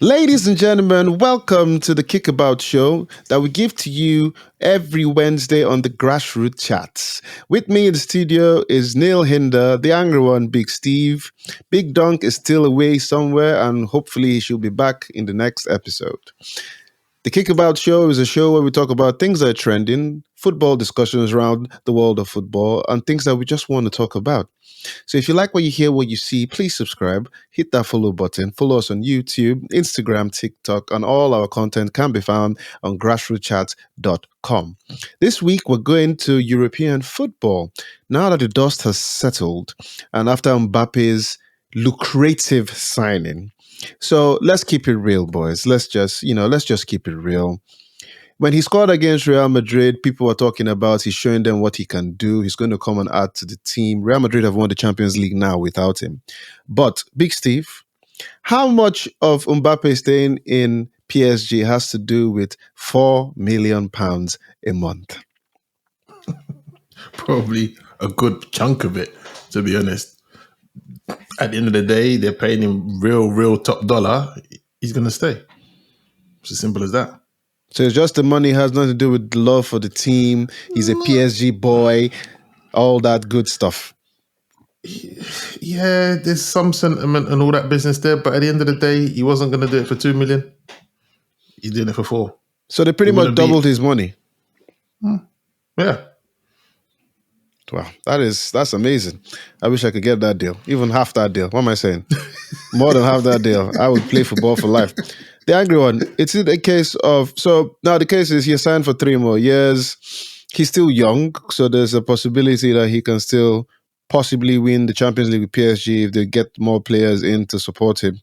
Ladies and gentlemen, welcome to the Kick About show that we give to you every Wednesday on the Grassroot Chats. With me in the studio is Neil Hinder, the angry one, Big Steve. Big Dunk is still away somewhere and hopefully he should be back in the next episode. The Kick About show is a show where we talk about things that are trending, football discussions around the world of football, and things that we just want to talk about. So if you like what you hear, what you see, please subscribe, hit that follow button, follow us on YouTube, Instagram, TikTok, and all our content can be found on grassrootchat.com. This week, we're going to European football. Now that the dust has settled, and after Mbappe's lucrative signing. So let's keep it real, boys. Let's just keep it real. When he scored against Real Madrid, people were talking about he's showing them what he can do. He's going to come and add to the team. Real Madrid have won the Champions League now without him. But, Big Steve, how much of Mbappe staying in PSG has to do with £4 million a month? Probably a good chunk of it, to be honest. At the end of the day, they're paying him real top dollar. He's going to stay. It's as simple as that. So it's just the money, has nothing to do with love for the team. He's a PSG boy, all that good stuff. Yeah, there's some sentiment and all that business there, but at the end of the day, he wasn't going to do it for 2 million. He's doing it for 4. So they pretty much doubled his money. Yeah. Wow, that's amazing. I wish I could get that deal. Even half that deal. What am I saying? More than half that deal. I would play football for life. The angry one, it's a case of, so now the case is he signed for 3 more years. He's still young, so there's a possibility that he can still possibly win the Champions League with PSG if they get more players in to support him.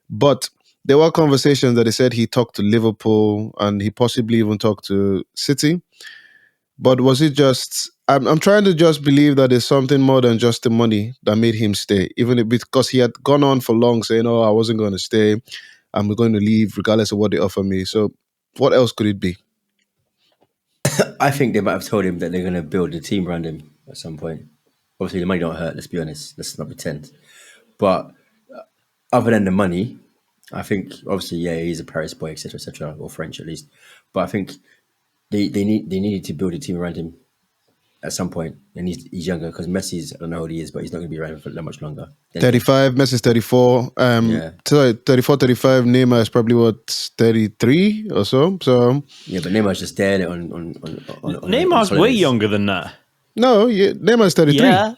But there were conversations that he said he talked to Liverpool and he possibly even talked to City. But was it just, I'm trying to just believe that there's something more than just the money that made him stay, because he had gone on for long saying, oh, I wasn't going to stay. I'm going to leave regardless of what they offer me. So what else could it be? I think they might have told him that they're going to build a team around him at some point. Obviously, the money don't hurt, let's be honest. Let's not pretend. But other than the money, I think, obviously, yeah, he's a Paris boy, etc., or French at least. But I think they needed to build a team around him at some point, and he's younger because Messi's, I don't know how old he is, but he's not going to be around for that much longer. 35, Messi's 34. Yeah. 34, 35. Neymar is probably 33 or so. So yeah, but Neymar's just there on Neymar's way younger than that. No, Neymar's 33. Yeah.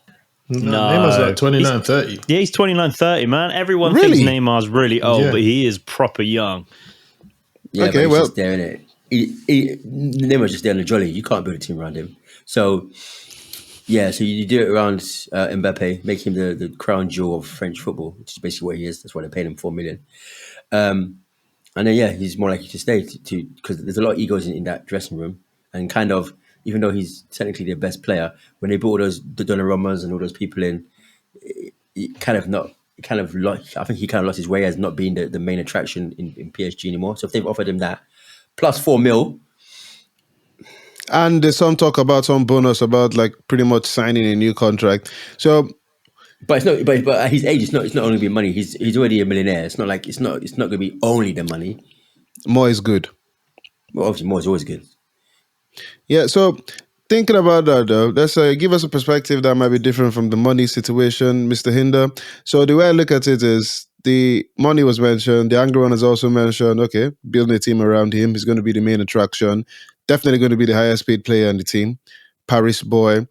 No, Neymar's like 29, 30. Yeah, he's 29, 30, man. Everyone Really? thinks Neymar's really old, Yeah. but he is proper young. Yeah, Okay, but he's well- just there, innit? Neymar's just there on the jolly. You can't build a team around him. So, yeah, so you do it around Mbappe, make him the crown jewel of French football, which is basically what he is. That's why they paid him 4 million. And then, yeah, he's more likely to stay because there's a lot of egos in that dressing room. And kind of, even though he's technically their best player, when they brought all those Donnarummas and all those people in, I think he kind of lost his way as not being the main attraction in PSG anymore. So if they've offered him that, plus 4 mil. And there's some talk about some bonus about like pretty much signing a new contract. So, But it's not. But at his age, it's not only going to be money. He's already a millionaire. It's not like it's not going to be only the money. more is good. Well, obviously, more is always good. Yeah, so thinking about that though, let's give us a perspective that might be different from the money situation, Mr. Hinder. So the way I look at it is the money was mentioned, the angry one has also mentioned, okay, building a team around him, he's going to be the main attraction, definitely going to be the highest paid player in the team, Paris boy.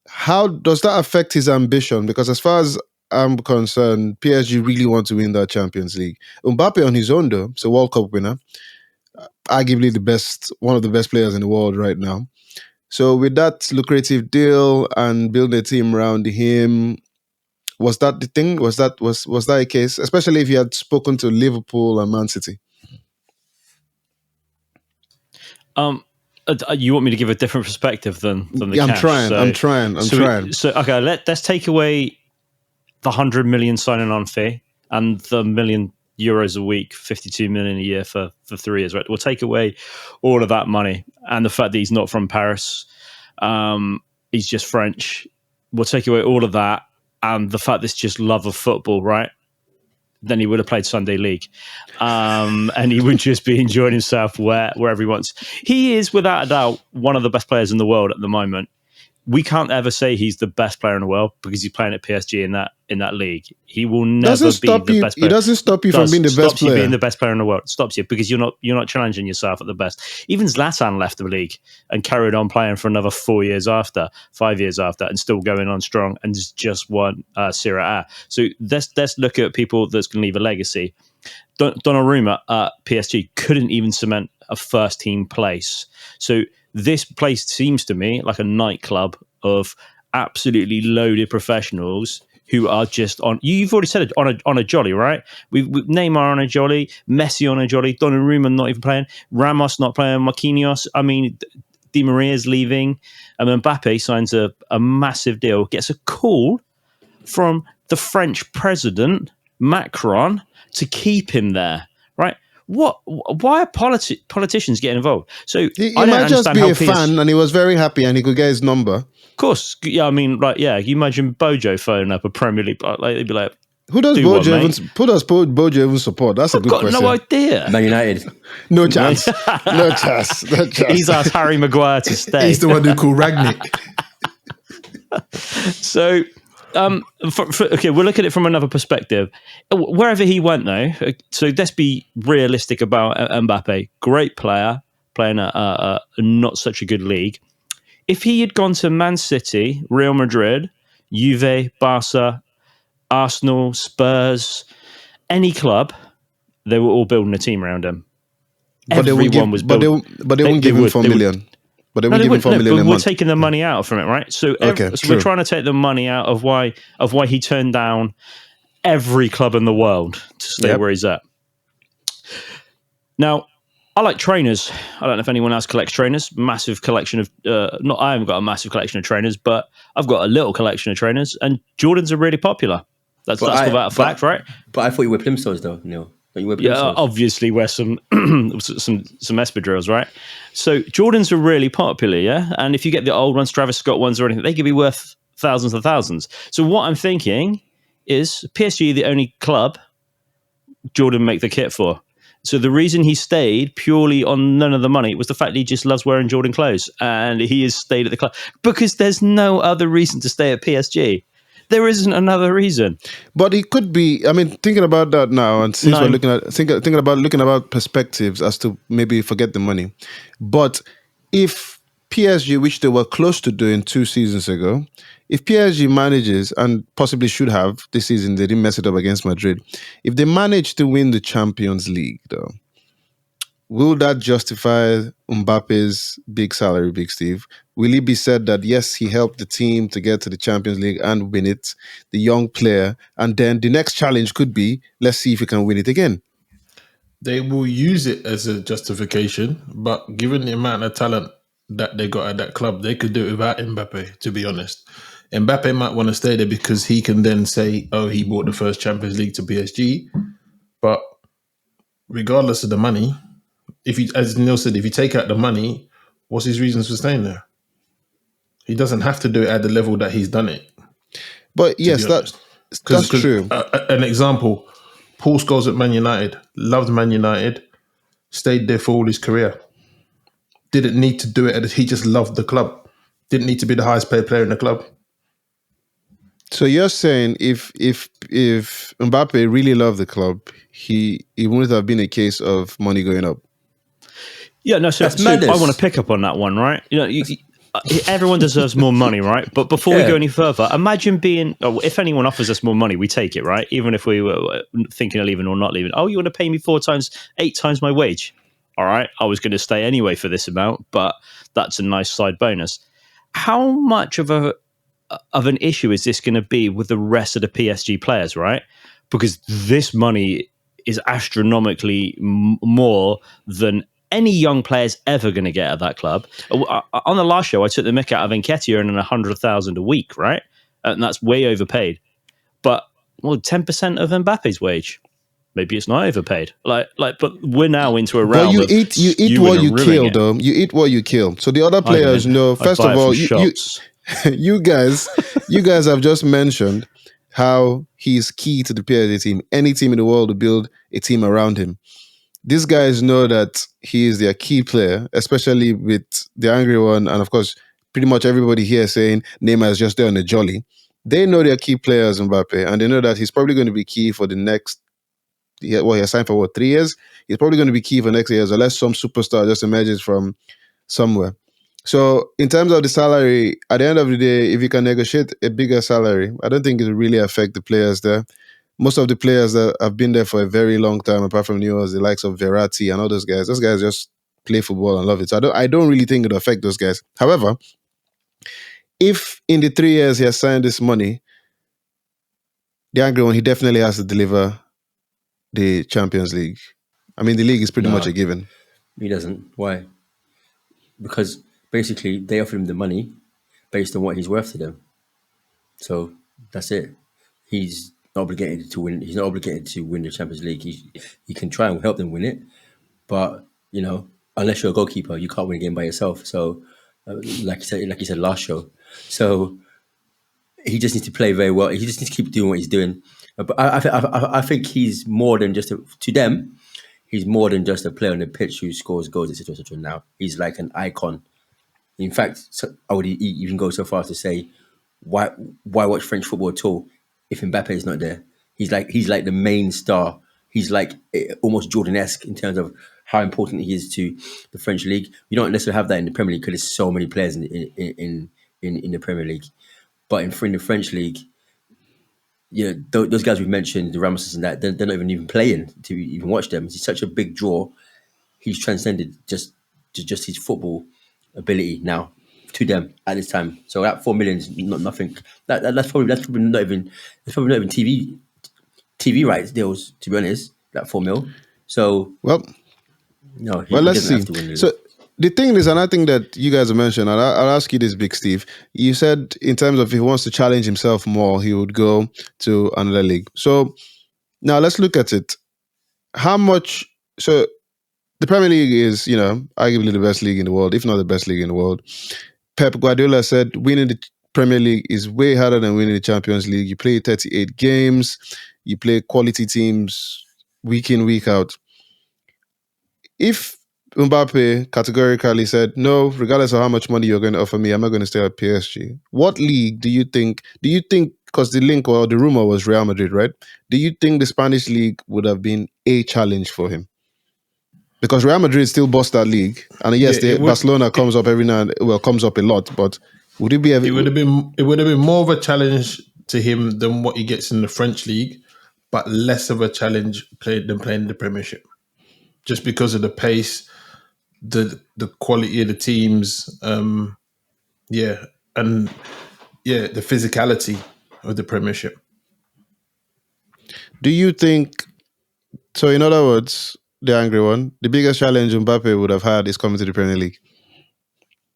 How does that affect his ambition? Because as far as I'm concerned, PSG really want to win that Champions League. Mbappe on his own though, so World Cup winner, arguably one of the best players in the world right now. So with that lucrative deal and building a team around him, was that the thing? Was that a case? Especially if you had spoken to Liverpool and Man City. You want me to give a different perspective than the Yeah, cash? I'm trying. So okay, let's take away the 100 million signing on fee and the million euros a week, 52 million a year for 3 years, right? We'll take away all of that money and the fact that he's not from Paris, he's just French. We'll take away all of that and the fact that it's just love of football, right? then he would have played Sunday League, and he would just be enjoying himself wherever he wants. He is, without a doubt, one of the best players in the world at the moment. We can't ever say he's the best player in the world because he's playing at PSG in that league. He will never be the best player. It doesn't stop you from being the best Stops player. you being the best player in the world. It stops you because you're not challenging yourself at the best. Even Zlatan left the league and carried on playing for another 5 years after, and still going on strong and just won Serie A. So let's look at people that's going to leave a legacy. Donnarumma at PSG couldn't even cement a first team place. So this place seems to me like a nightclub of absolutely loaded professionals who are just on. You've already said it, on a jolly, right? We've Neymar on a jolly, Messi on a jolly, Donnarumma not even playing, Ramos not playing, Marquinhos. I mean, Di Maria's leaving, and Mbappe signs a massive deal, gets a call from the French president Macron to keep him there, right? Why are politicians getting involved? So He I don't might just understand be how a fan, and he was very happy, and he could get his number. Of course, yeah. I mean, like, yeah. You imagine Bojo phoning up a Premier League, like they'd be like, Who does Bojo even support? That's a "I've good got question. no idea." Man United. No chance. No chance. No chance. He's asked Harry Maguire to stay. He's the one who called Ragnick. So, okay, we'll look at it from another perspective. Wherever he went, though, so let's be realistic about Mbappe. Great player, playing a not such a good league. If he had gone to Man City, Real Madrid, Juve, Barca, Arsenal, Spurs, any club, they were all building a team around him. But they won't give him 4 million. But they won't give him 4 million a we're month. taking the money out from it, right? So, Okay, so true. we're trying to take the money out of why he turned down every club in the world to stay where he's at. Now, I like trainers. I don't know if anyone else collects trainers. Massive collection of I haven't got a massive collection of trainers, but I've got a little collection of trainers, and Jordans are really popular. That's without a fact, right? But I thought you were Plimsolls though, Neil. Don't you wear Yeah, Plimsolls? obviously wear some some espadrilles, right? So Jordans are really popular, yeah. And if you get the old ones, Travis Scott ones or anything, they could be worth thousands and thousands. So what I'm thinking is PSG the only club Jordan make the kit for. So the reason he stayed purely on none of the money was the fact that he just loves wearing Jordan clothes, and he has stayed at the club because there's no other reason to stay at PSG. There isn't another reason. But it could be. I mean, thinking about that now, and since we're looking about perspectives as to maybe forget the money. But if PSG, which they were close to doing 2 seasons ago, if PSG manages, and possibly should have this season, they didn't mess it up against Madrid. If they manage to win the Champions League, though, will that justify Mbappe's big salary, Big Steve? Will it be said that, yes, he helped the team to get to the Champions League and win it, the young player, and then the next challenge could be, let's see if he can win it again? They will use it as a justification, but given the amount of talent that they got at that club, they could do it without Mbappe, to be honest. Mbappe might want to stay there because he can then say, oh, he brought the first Champions League to PSG. But regardless of the money, as Neil said, if you take out the money, what's his reasons for staying there? He doesn't have to do it at the level that he's done it. But yes, that's true. An example, Paul Scholes at Man United, loved Man United, stayed there for all his career. Didn't need to do it. He just loved the club. Didn't need to be the highest paid player in the club. So you're saying if Mbappe really loved the club, it wouldn't have been a case of money going up. Yeah, no. So I want to pick up on that one, right? You know, everyone deserves more money, right? But before we go any further, imagine if anyone offers us more money, we take it, right? Even if we were thinking of leaving or not leaving. Oh, you want to pay me 8 times my wage? All right, I was going to stay anyway for this amount, but that's a nice side bonus. How much of an issue is this going to be with the rest of the PSG players, right? Because this money is astronomically more than any young player's ever going to get at that club. On the last show, I took the mick out of Nketiah earning 100,000 a week, right? And that's way overpaid. But 10% of Mbappe's wage. Maybe it's not overpaid. But we're now into a realm. But you eat what you kill, though. You eat what you kill. So the other players know. First of all, you guys have just mentioned how he's key to the PSG team. Any team in the world will build a team around him. These guys know that he is their key player, especially with the angry one, and of course, pretty much everybody here saying Neymar is just there on a jolly. They know their key players, Mbappe, and they know that he's probably going to be key for the next. Well, he has signed for what, 3 years? He's probably going to be key for next years, unless some superstar just emerges from somewhere. So, in terms of the salary, at the end of the day, if you can negotiate a bigger salary, I don't think it will really affect the players there. Most of the players that have been there for a very long time, apart from New York, the likes of Verratti and all those guys just play football and love it. So I don't really think it'll affect those guys. However, if in the 3 years he has signed this money, the angry one, he definitely has to deliver the Champions League. I mean, the league is pretty much a No, given. he doesn't. Why? Because basically they offered him the money based on what he's worth to them. So that's it. He's not obligated to win. He's not obligated to win the Champions League. He can try and help them win it, but unless you're a goalkeeper, you can't win a game by yourself. So, like you said last show, so he just needs to play very well. He just needs to keep doing what he's doing. But I think he's more than just to them. He's more than just a player on the pitch who scores goals, etc., etc. Now he's like an icon. In fact, I would even go so far as to say, why watch French football at all if Mbappe is not there? He's like the main star. He's like almost Jordan-esque in terms of how important he is to the French league. You don't necessarily have that in the Premier League because there's so many players in the Premier League. But in the French league, those guys we've mentioned, the Ramoses and that, they're not even playing to even watch them. He's such a big draw. He's transcended just his football ability now to them at this time. So that 4 million is not nothing. That's probably not even TV rights deals, to be honest. That 4 mil. So Well, no, well, he let's doesn't see. have to win the So league. the thing is, another thing that you guys have mentioned, and I'll ask you this, Big Steve. You said in terms of if he wants to challenge himself more, he would go to another league. So now let's look at it. How much? So the Premier League is, arguably the best league in the world, if not the best league in the world. Pep Guardiola said winning the Premier League is way harder than winning the Champions League. You play 38 games, you play quality teams week in, week out. If Mbappe categorically said, no, regardless of how much money you're going to offer me, I'm not going to stay at PSG. What league do you think, because the link or the rumor was Real Madrid, right? Do you think the Spanish league would have been a challenge for him? Because Real Madrid still boss that league. And yes, Yeah, it would. Barcelona comes up every now and comes up a lot, but would it be It would have been. It would have been more of a challenge to him than what he gets in the French league, but less of a challenge than playing in the Premiership, just because of the pace, the quality of the teams, yeah, and the physicality of the Premiership. do you think so? In other words, the angry one, the biggest challenge Mbappe would have had is coming to the Premier League.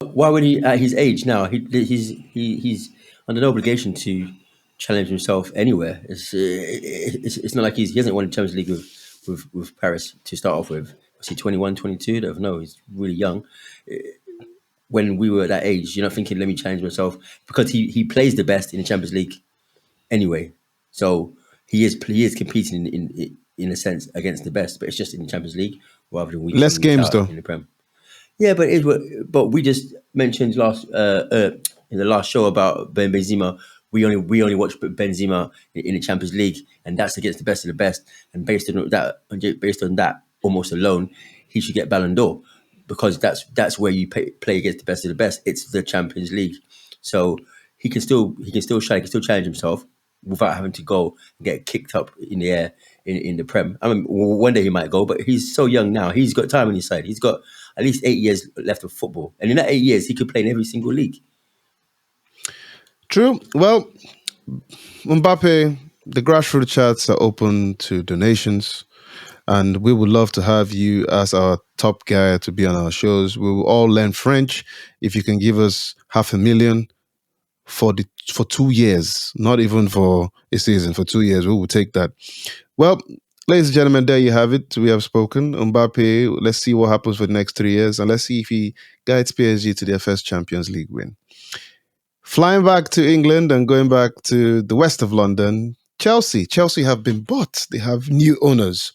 Why would he at his age now? He's under no obligation to challenge himself anywhere. It's not like he hasn't won the Champions League with Paris to start off with. Was he 21, 22? I don't know. He's really young. When we were at that age, you're not thinking, let me challenge myself, because he plays the best in the Champions League anyway. So he is competing in a sense against the best, but it's just in the Champions League rather than week Less in, week games out though. in the Prem. Yeah, but we just mentioned in the last show about Benzema. We only watch Benzema in the Champions League, and that's against the best of the best. And based on that almost alone, he should get Ballon d'Or, because that's where you play against the best of the best. It's the Champions League, so he can still shine. He can still challenge himself without having to go and get kicked up in the air in the Prem. I mean, one day he might go, but he's so young now. He's got time on his side. He's got at least 8 years left of football, and in that 8 years, he could play in every single league. True. Well, Mbappe, the grassroots chats are open to donations, and we would love to have you as our top guy to be on our shows. We will all learn French. If you can give us 500,000 for 2 years, not even for a season, for 2 years, we will take that. Well, ladies and gentlemen, there you have it. We have spoken. Mbappe, let's see what happens for the next 3 years, and let's see if he guides PSG to their first Champions League win. Flying back to England and going back to the west of London, Chelsea. Chelsea have been bought. They have new owners.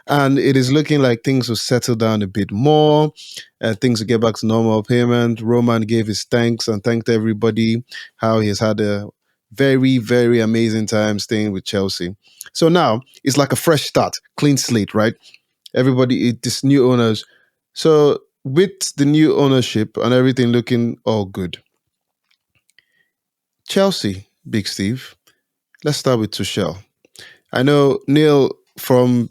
And it is looking like things will settle down a bit more. Things will get back to normal payment. Roman gave his thanks and thanked everybody how he has had a very, very amazing time staying with Chelsea. So now it's like a fresh start, clean slate, right? Everybody, this new owners. So with the new ownership and everything looking all good, Chelsea, Big Steve. Let's start with Tuchel. I know Neil from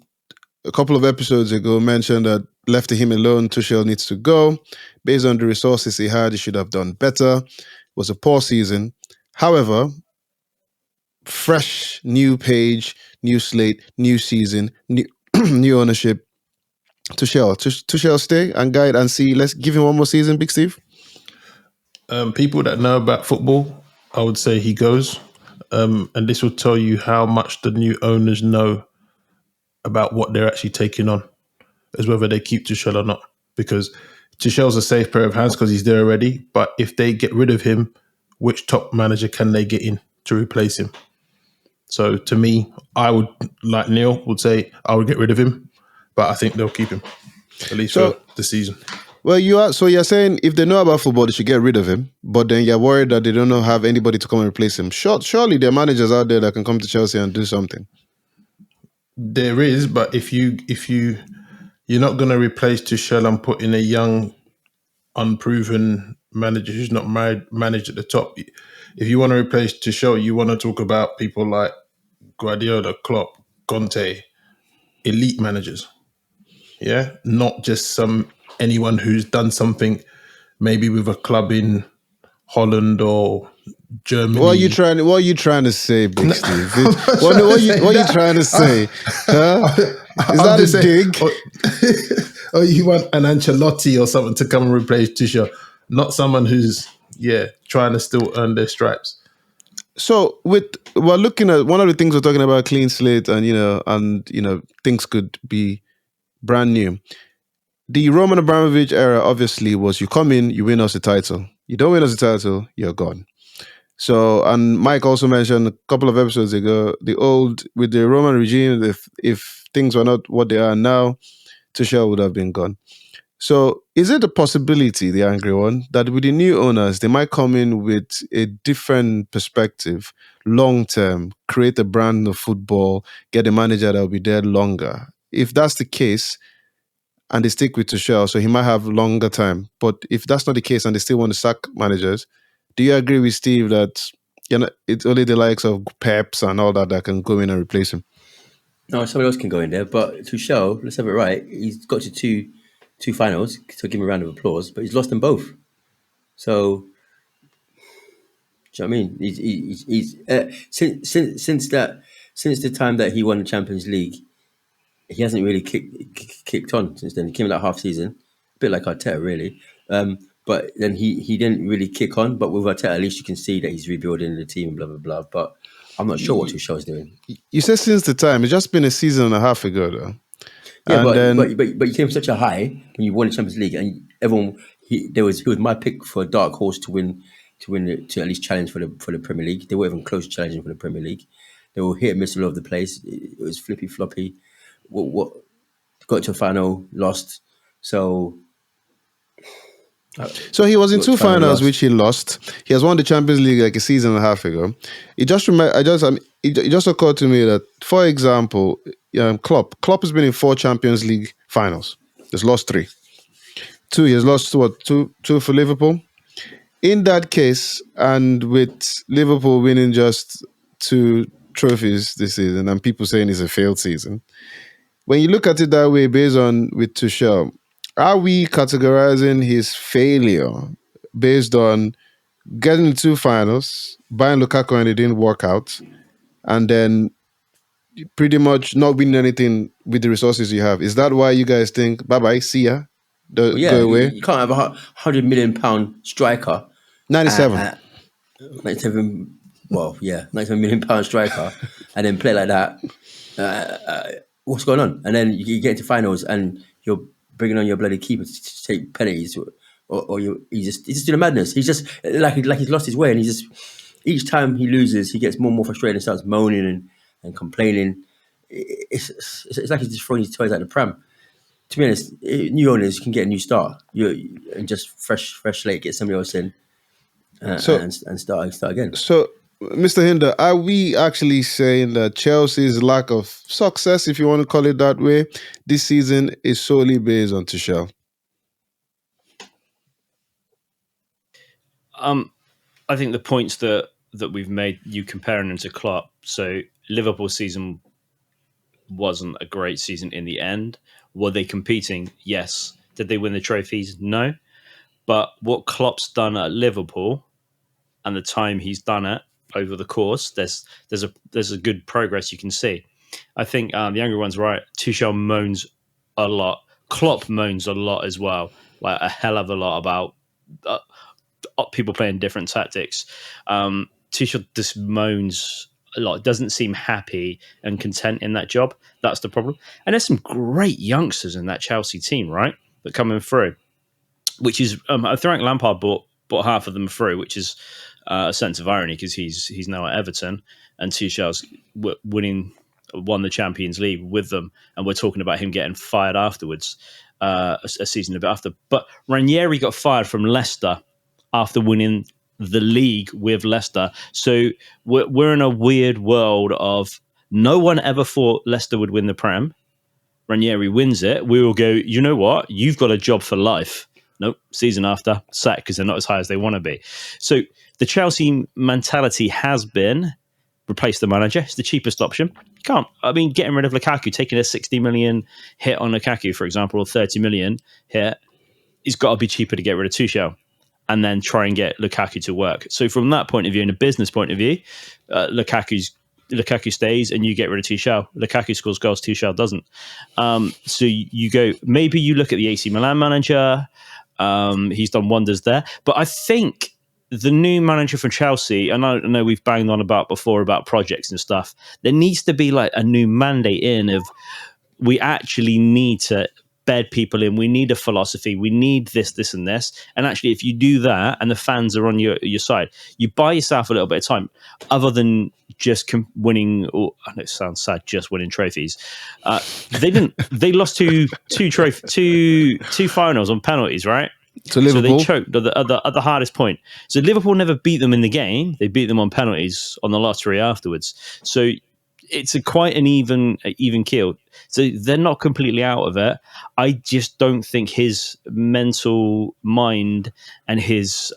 a couple of episodes ago mentioned that left to him alone, Tuchel needs to go. Based on the resources he had, he should have done better. It was a poor season. However, fresh, new page, new slate, new season, new, new ownership. Tuchel stay and guide and see. Let's give him one more season, Big Steve. People that know about football, I would say he goes. And this will tell you how much the new owners know about what they're actually taking on, as whether they keep Tuchel or not. Because Tuchel's a safe pair of hands because he's there already. But if they get rid of him, which top manager can they get in to replace him? So to me, I would, like Neil would say, I would get rid of him. But I think they'll keep him, at least for the season. Well, you're saying if they know about football, they should get rid of him. But then you're worried that they don't have anybody to come and replace him. Surely there are managers out there that can come to Chelsea and do something. There is, but if you're not going to replace Tuchel and put in a young, unproven manager who's not managed at the top. If you want to replace Tuchel, you want to talk about people like Guardiola, Klopp, Conte, elite managers. Yeah, not just anyone who's done something maybe with a club in Holland or Germany. What are you trying to say, Big Steve? What are you trying to say? Huh? Is that a dig? Or you want an Ancelotti or something to come and replace Tuchel, not someone who's trying to still earn their stripes. So we're looking at one of the things we're talking about, clean slate, and things could be brand new. The Roman Abramovich era obviously was you come in, you win us a title. You don't win us a title, you're gone. So, and Mike also mentioned a couple of episodes ago, with the Roman regime, if things were not what they are now, Tuchel would have been gone. So, is it a possibility, the angry one, that with the new owners, they might come in with a different perspective, long term, create a brand of football, get a manager that will be there longer? If that's the case, and they stick with Tuchel, so he might have longer time. But if that's not the case and they still want to sack managers, do you agree with Steve that it's only the likes of Peps and all that can go in and replace him? No, somebody else can go in there. But Tuchel, let's have it right. He's got to two finals, so give him a round of applause. But he's lost them both. So, do you know what I mean? He's since the time that he won the Champions League, he hasn't really kicked on since then. He came in that half season, a bit like Arteta, really. But then he didn't really kick on. But with Arteta, at least you can see that he's rebuilding the team, blah, blah, blah. But I'm not sure what Tuchel's doing. You said since the time. It's just been a season and a half ago, though. Yeah, but you came from such a high when you won the Champions League, and everyone he was my pick for a dark horse to at least challenge for the Premier League. They weren't even close to challenging for the Premier League. They were hit and miss all over the place. It was flippy floppy. What got to a final, lost. So he was in two finals, which he lost. He has won the Champions League like a season and a half ago. It just occurred to me that, for example, Klopp has been in 4 Champions League finals. He's lost 3. 2. He has lost two for Liverpool. In that case, and with Liverpool winning just 2 trophies this season, and people saying it's a failed season, when you look at it that way, based on with Tuchel, are we categorizing his failure based on getting 2 finals, buying Lukaku and it didn't work out, and then pretty much not winning anything with the resources you have? Is that why you guys think, bye-bye, see ya, go away? You can't have a £100 million striker. 97. 97, £97 million striker, and then play like that. What's going on? And then you get into finals and you're bringing on your bloody keeper to take penalties or he's just doing a madness. He's just like he's lost his way, and he's just each time he loses, he gets more and more frustrated and starts moaning and complaining. It's like he's just throwing his toys out the pram. To be honest, new owners can get a new start. And just fresh slate, get somebody else in, So and start again. So, Mr. Hinder, are we actually saying that Chelsea's lack of success, if you want to call it that way, this season is solely based on Tuchel? I think the points that we've made, you comparing them to Klopp. So Liverpool season wasn't a great season in the end. Were they competing? Yes. Did they win the trophies? No. But what Klopp's done at Liverpool and the time he's done it over the course, there's a good progress you can see. I think the younger one's right. Tuchel moans a lot. Klopp moans a lot as well, like a hell of a lot about people playing different tactics. Tuchel just moans a lot. Doesn't seem happy and content in that job. That's the problem. And there's some great youngsters in that Chelsea team, right, that coming through. Which is, I think Lampard bought half of them through, which is a sense of irony because he's now at Everton and Tuchel's won the Champions League with them, and we're talking about him getting fired afterwards, a season a bit after. But Ranieri got fired from Leicester after winning the league with Leicester. So we're in a weird world of no one ever thought Leicester would win the Prem. Ranieri wins it. We will go, you know what? You've got a job for life. Nope, season after, sack because they're not as high as they want to be. So the Chelsea mentality has been replace the manager. It's the cheapest option. You can't. I mean, getting rid of Lukaku, taking a 60 million hit on Lukaku, for example, or 30 million hit, it's got to be cheaper to get rid of Tuchel and then try and get Lukaku to work. So from that point of view, in a business point of view, Lukaku stays and you get rid of Tuchel. Lukaku scores goals, Tuchel doesn't. So you go, maybe you look at the AC Milan manager. He's done wonders there. But I think the new manager for Chelsea, and I know we've banged on about before about projects and stuff, there needs to be like a new mandate in of we actually need to bed people in. We need a philosophy. We need this, and this. And actually, if you do that and the fans are on your side, you buy yourself a little bit of time other than just winning. Or I know it sounds sad, just winning trophies. They didn't. They lost two finals on penalties, right? So Liverpool, so they choked at the hardest point. So Liverpool never beat them in the game. They beat them on penalties on the lottery afterwards. So it's quite an even keel. So they're not completely out of it. I just don't think his mental mind and his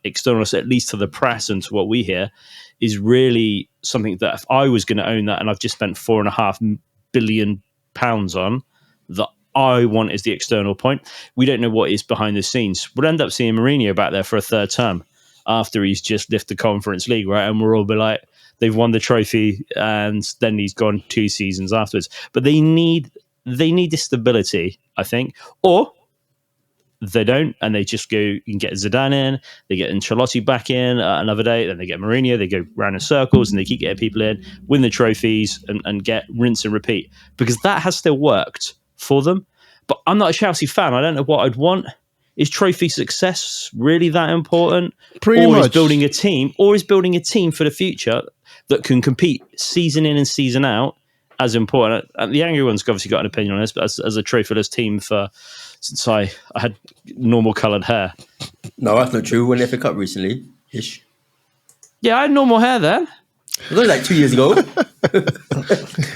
external, at least to the press and to what we hear, is really something that if I was going to own that, and I've just spent £4.5 billion on, that I want is the external point. We don't know what is behind the scenes. We'll end up seeing Mourinho back there for a third term after he's just lifted the Conference League, right? And we'll all be like, they've won the trophy, and then he's gone 2 seasons afterwards. But they need this stability, I think, or they don't, and they just go and get Zidane in, they get Ancelotti back in another day, then they get Mourinho, they go round in circles, and they keep getting people in, win the trophies, and get rinse and repeat, because that has still worked for them. But I'm not a Chelsea fan. I don't know what I'd want. Is trophy success really that important? Pretty much. Is building a team for the future that can compete season in and season out as important? And the angry one's obviously got an opinion on this, but as a trophyless team since I had normal coloured hair. No, that's not true. When they FA Cup recently, ish. Yeah, I had normal hair then. It was only like 2 years ago.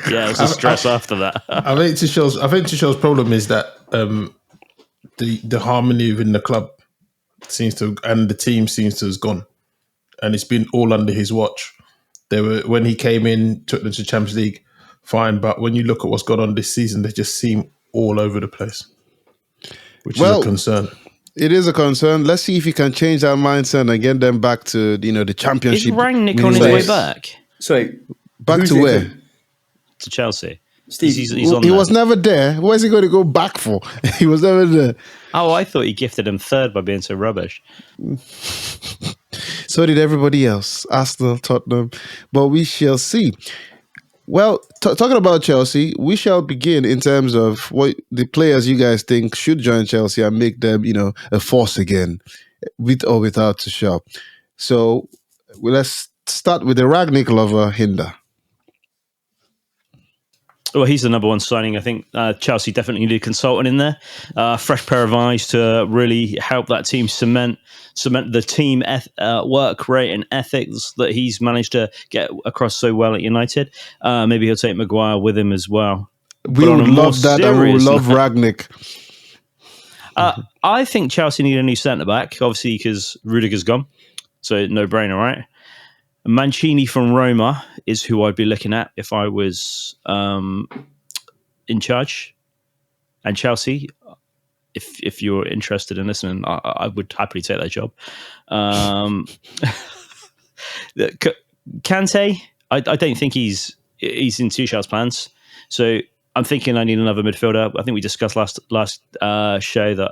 Yeah, it was a stress after that. I think Tuchel's problem is that the harmony within the club and the team seems to have gone, and it's been all under his watch. When he came in, took them to Champions League, fine, but when you look at what's gone on this season, they just seem all over the place, which is a concern. It is a concern. Let's see if he can change that mindset and get them back to the championship. Is Rangnick on his way back? Sorry, back to where? To Chelsea. Steve, he's on he there. was never there. Where's he going to go back for? He was never there. Oh, I thought he gifted him third by being so rubbish. So did everybody else. Arsenal, Tottenham. But we shall see. Well, talking about Chelsea, we shall begin in terms of what the players you guys think should join Chelsea and make them, a force again, with or without Tuchel. So let's start with the Ragnick lover, Hinder. Well, he's the number one signing. I think Chelsea definitely need a consultant in there, fresh pair of eyes to really help that team cement the team work rate and ethics that he's managed to get across so well at United. Maybe he'll take Maguire with him as well. We would love that, and we would love Ragnick. I think Chelsea need a new centre back, obviously because Rudiger's gone, so no brainer, right? Mancini from Roma is who I'd be looking at if I was in charge. And Chelsea, if you're interested in listening, I would happily take that job. Kante, I don't think he's in Tuchel's plans. So I'm thinking I need another midfielder. I think we discussed last show that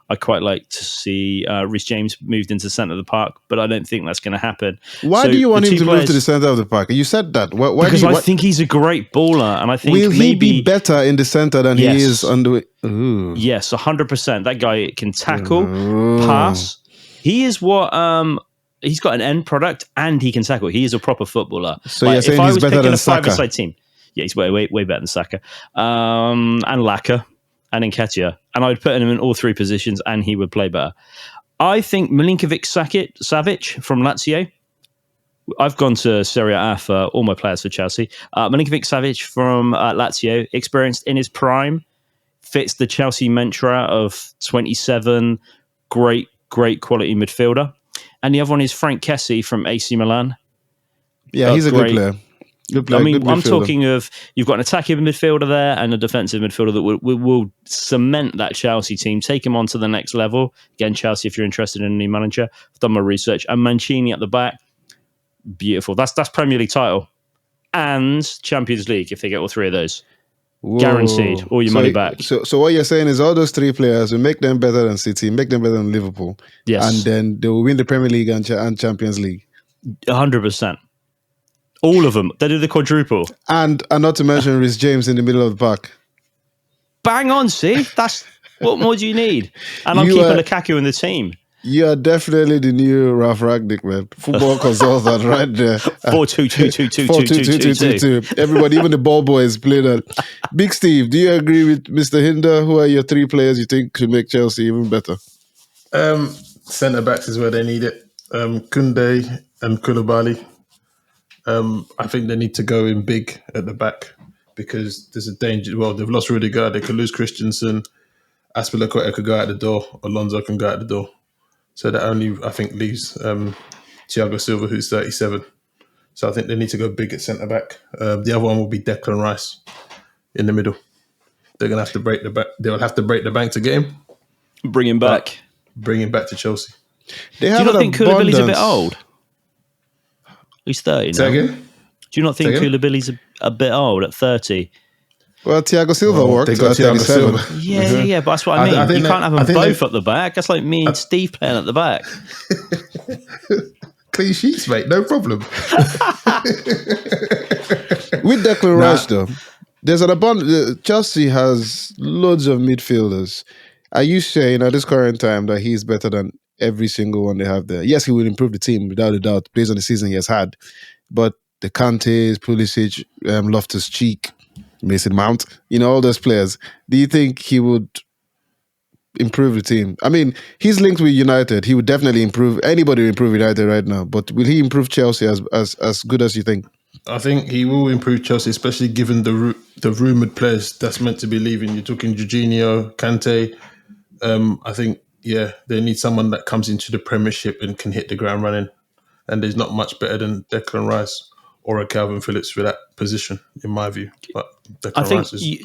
I'd quite like to see Reece James moved into the centre of the park, but I don't think that's going to happen. Why do you want him to move to the centre of the park? You said that. Because I think he's a great baller, and I think will he be better in the centre than he is on the... Ooh. Yes, 100%. That guy can tackle, pass. He is what... he's got an end product, and he can tackle. He is a proper footballer. So you're saying he's better than Saka? Five-a-side team, yeah, he's way better than Saka. And Laka. And Nketiah, and I'd put him in all three positions, and he would play better. I think Milinkovic-Savic from Lazio. I've gone to Serie A for all my players for Chelsea. Milinkovic-Savic from Lazio, experienced in his prime, fits the Chelsea mantra of 27, great quality midfielder. And the other one is Frank Kessie from AC Milan. Yeah, he's a good player. I mean, I'm talking of you've got an attacking midfielder there and a defensive midfielder that will cement that Chelsea team, take him on to the next level. Again, Chelsea, if you're interested in a new manager, I've done my research. And Mancini at the back, beautiful. That's Premier League title and Champions League if they get all three of those. Whoa. Guaranteed, all your money back. So what you're saying is all those three players will make them better than City, make them better than Liverpool. Yes. And then they will win the Premier League and Champions League. 100%. All of them. They do the quadruple. And not to mention Reece James in the middle of the park. Bang on, see? That's what more do you need? And I'm keeping Lukaku in the team. You are definitely the new Ralph Ragnick, man. Football consultant right there. 4-2-2-2-2-2-2-2-2. Everybody, even the ball boys play that. Big Steve, do you agree with Mr. Hinder? Who are your three players you think could make Chelsea even better? Centre-backs is where they need it. Koundé and Koulibaly. I think they need to go in big at the back because there's a danger. Well, they've lost Rudiger. They could lose Christensen. Aspilicueta could go out the door. Alonso can go out the door. So that only, I think, leaves Thiago Silva, who's 37. So I think they need to go big at centre-back. The other one will be Declan Rice in the middle. They're going to have to break the back. They'll have to break the bank to get him. Bring him back. Bring him back to Chelsea. Do you not think Koulibaly's a bit old? He's 30 now. Say again? Do you not think Koulibaly's a bit old at 30? Well, Thiago Silva worked at 37. Yeah, but that's what I mean. You can't have them both at the back. That's like me and Steve playing at the back. Clean sheets, mate. No problem. With Declan Rice, though, there's an abundance. Chelsea has loads of midfielders. Are you saying at this current time that he's better than every single one they have there? Yes, he will improve the team without a doubt based on the season he has had. But the Kantes, Pulisic, Loftus-Cheek, Mason Mount, all those players. Do you think he would improve the team? I mean, he's linked with United. He would definitely improve. Anybody will improve United right now. But will he improve Chelsea as good as you think? I think he will improve Chelsea, especially given the rumoured players that's meant to be leaving. You're talking Jorginho, Kante. I think, they need someone that comes into the Premiership and can hit the ground running. And there's not much better than Declan Rice or a Calvin Phillips for that position, in my view. But Declan Rice is...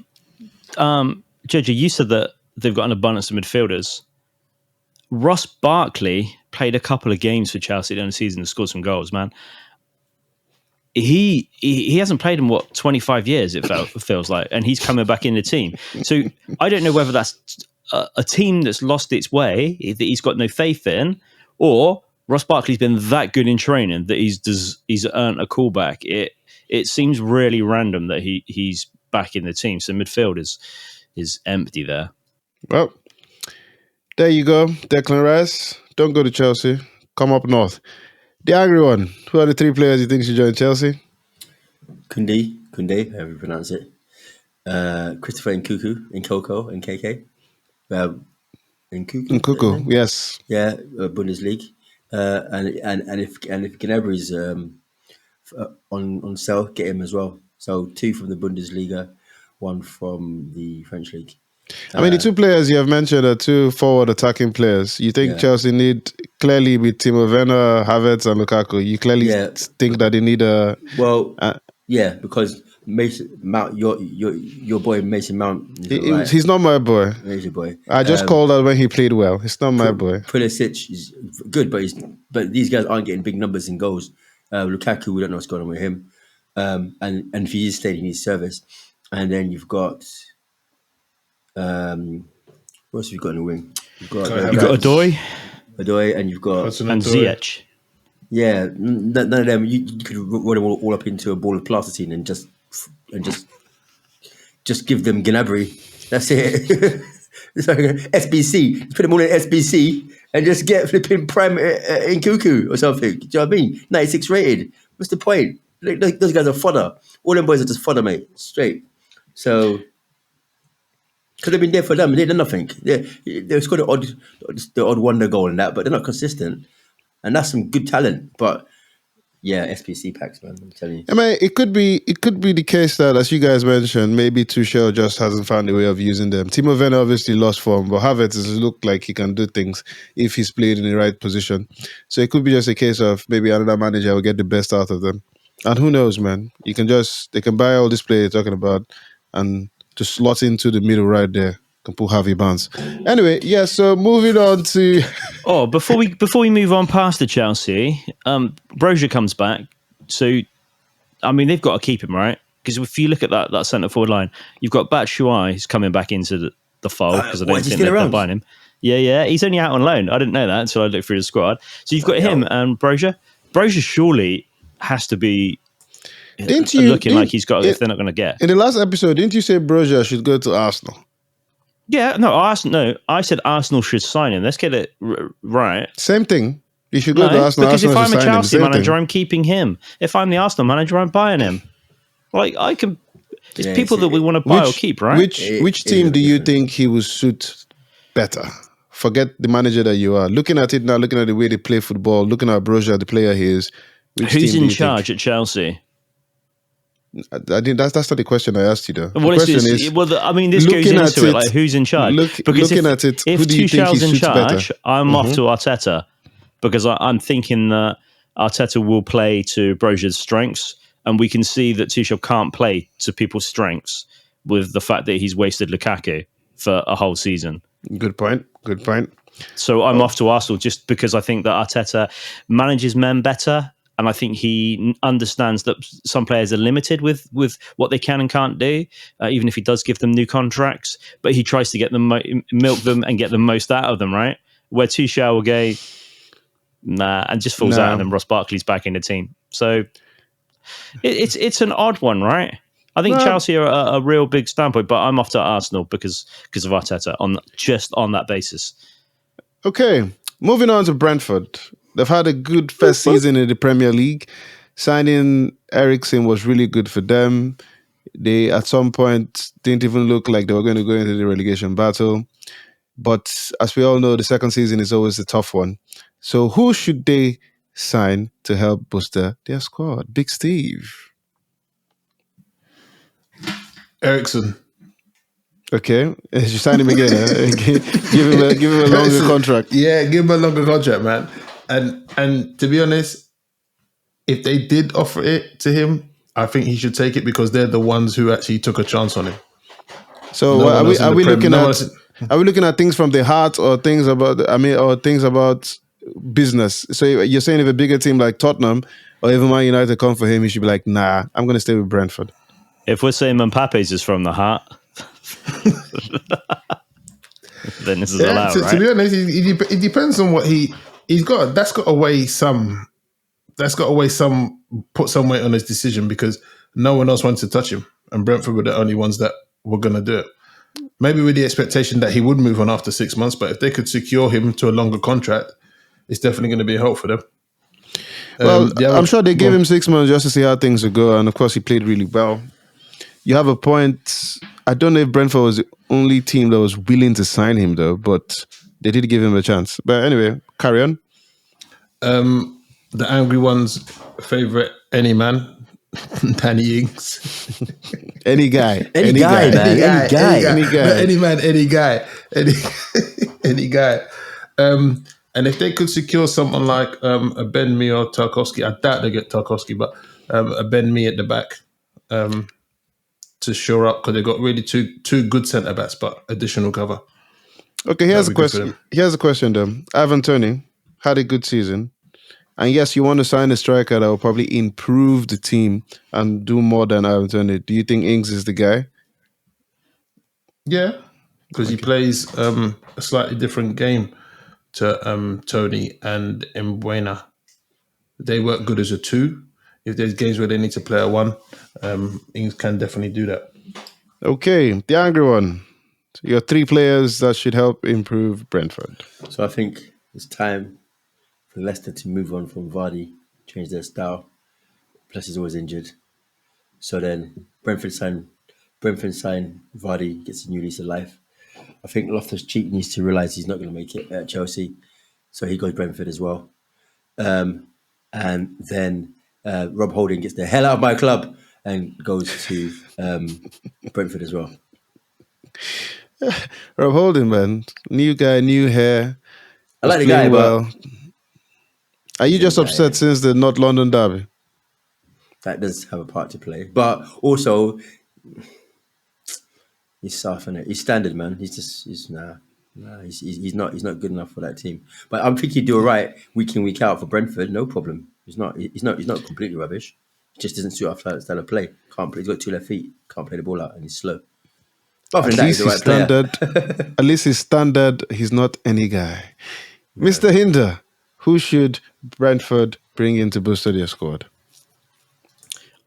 Jojo, you said that they've got an abundance of midfielders. Ross Barkley played a couple of games for Chelsea during the season and scored some goals, man. He hasn't played in 25 years, it feels like, and he's coming back in the team. So I don't know whether that's a team that's lost its way, that he's got no faith in, or Ross Barkley's been that good in training that he's earned a callback. it seems really random that he's back in the team. So midfield is empty there. Well, there you go. Declan Rice, don't go to Chelsea. Come up north. The angry one. Who are the 3 players you think should join Chelsea? Kunde, however you pronounce it. Christopher Nkoko, Nkuku, Nkuku, yes. yeah, Bundesliga, and if Gnabry's on sale, get him as well. So 2 from the Bundesliga, 1 from the French league. I mean, the 2 players you have mentioned are 2 forward attacking players. You think Chelsea need, clearly with Timo Werner, Havertz and Lukaku, you clearly think that they need a... Well, yeah, because Mason Mount, your boy Mason Mount, he's not my boy. He's your boy. I just called out when he played well. He's not my boy. Pulisic is good, but these guys aren't getting big numbers in goals. Lukaku, we don't know what's going on with him. And if he is staying, he needs service. And then you've got what else have you got in the wing? You've got Odoi, and you've got and Ziyech. Yeah, none of them. You could run them all up into a ball of plasticine and just give them Gnabry. That's it. SBC. Put them all in SBC and just get flipping Prime Nkuku or something. Do you know what I mean? 96 rated. What's the point? Those guys are fodder. All them boys are just fodder, mate. Straight. So could have been there for them. They did nothing. They scored the odd wonder goal in that, but they're not consistent. And that's some good talent, but yeah, SPC packs, man. I'm telling you. I mean, it could be the case that, as you guys mentioned, maybe Tuchel just hasn't found a way of using them. Timo Werner obviously lost form, but Havertz has looked like he can do things if he's played in the right position. So it could be just a case of maybe another manager will get the best out of them. And who knows, man? They can buy all this player you're talking about and to slot into the middle right there. Can pull Harvey Barnes. Anyway, yeah. So moving on to before we move on past the Chelsea, Brozier comes back. So, I mean, they've got to keep him, right? Because if you look at that centre forward line, you've got Batshuayi who's coming back into the fold because I don't think they're buying him. Yeah. He's only out on loan. I didn't know that until I looked through the squad. So you've got him and Brozier. Brozier surely has to be looking like he's got if they're not going to get. In the last episode, didn't you say Brozier should go to Arsenal? Yeah, I said Arsenal should sign him. Let's get it right. Same thing. You should go to Arsenal. Because Arsenal if I'm a Chelsea manager, thing. I'm keeping him. If I'm the Arsenal manager, I'm buying him. Like, I can... It's people that we want to buy or keep, right? Which team do you think he will suit better? Forget the manager that you are. Looking at it now, looking at the way they play football, looking at Brozier, the player he is. Who's in charge at Chelsea? I think that's not the question I asked you, though. Well, this goes into it. Like, who's in charge? Because if Tuchel's in charge, I'm off to Arteta because I'm thinking that Arteta will play to Brozier's strengths, and we can see that Tuchel can't play to people's strengths with the fact that he's wasted Lukaku for a whole season. Good point. So I'm off to Arsenal just because I think that Arteta manages men better. And I think he understands that some players are limited with what they can and can't do, even if he does give them new contracts. But he tries to get them, milk them and get the most out of them, right? Where Tuchel will go, nah, and just falls out, and then Ross Barkley's back in the team. So it's an odd one, right? I think Chelsea are a real big standpoint, but I'm off to Arsenal because of Arteta on that basis. Okay, moving on to Brentford. They've had a good first season in the Premier League. Signing Eriksen was really good for them. They, at some point, didn't even look like they were going to go into the relegation battle. But as we all know, the second season is always a tough one. So who should they sign to help bolster their squad? Big Steve. Eriksen. Okay, you sign him again. Give him a longer contract. Yeah, give him a longer contract, man. And to be honest, if they did offer it to him, I think he should take it because they're the ones who actually took a chance on him. So are we looking at things from the heart or things about business? So you're saying if a bigger team like Tottenham or even Man United come for him, he should be like, nah, I'm going to stay with Brentford. If we're saying Mbappes is from the heart, then this is allowed, right? To be honest, it depends on what he's got. That's got to weigh some put some weight on his decision because no one else wanted to touch him, and Brentford were the only ones that were going to do it. Maybe with the expectation that he would move on after 6 months, but if they could secure him to a longer contract, it's definitely going to be a help for them. Well, I'm sure they gave him 6 months just to see how things would go, and of course he played really well. You have a point. I don't know if Brentford was the only team that was willing to sign him though, but they did give him a chance. But anyway, carry on. The angry one's favourite, any man, Danny Ings. Any guy. Any guy, man. Any guy. Not any man, any guy. Any guy. And if they could secure someone like a Ben Mee or Tarkowski, I doubt they get Tarkowski, but a Ben Mee at the back to shore up, because they've got really two good centre-backs, but additional cover. Okay, here's a question. Here's a question though. Ivan Toney had a good season. And yes, you want to sign a striker that will probably improve the team and do more than Ivan Toney. Do you think Ings is the guy? Yeah, because he plays a slightly different game to Tony and Mbuena. They work good as a two. If there's games where they need to play a one, Ings can definitely do that. Okay, the angry one. Your 3 players that should help improve Brentford. So I think it's time for Leicester to move on from Vardy, change their style. Plus he's always injured. So then Brentford sign Vardy, gets a new lease of life. I think Loftus-Cheek needs to realise he's not going to make it at Chelsea. So he goes Brentford as well. And then Rob Holding gets the hell out of my club and goes to Brentford as well. Rob Holding, man. New guy, new hair. I like the guy, well. but... Are you just upset since the North London derby? That does have a part to play. But also, he's soft, innit? He's standard, man. He's not good enough for that team. But I think he'd do all right week in, week out for Brentford, no problem. He's not completely rubbish. He just doesn't suit our style of play. Can't play. He's got 2 left feet. Can't play the ball out, and he's slow. But At least he's standard. At least he's standard. He's not any guy. Yeah. Mr. Hinder, who should Brentford bring into Bostonia squad?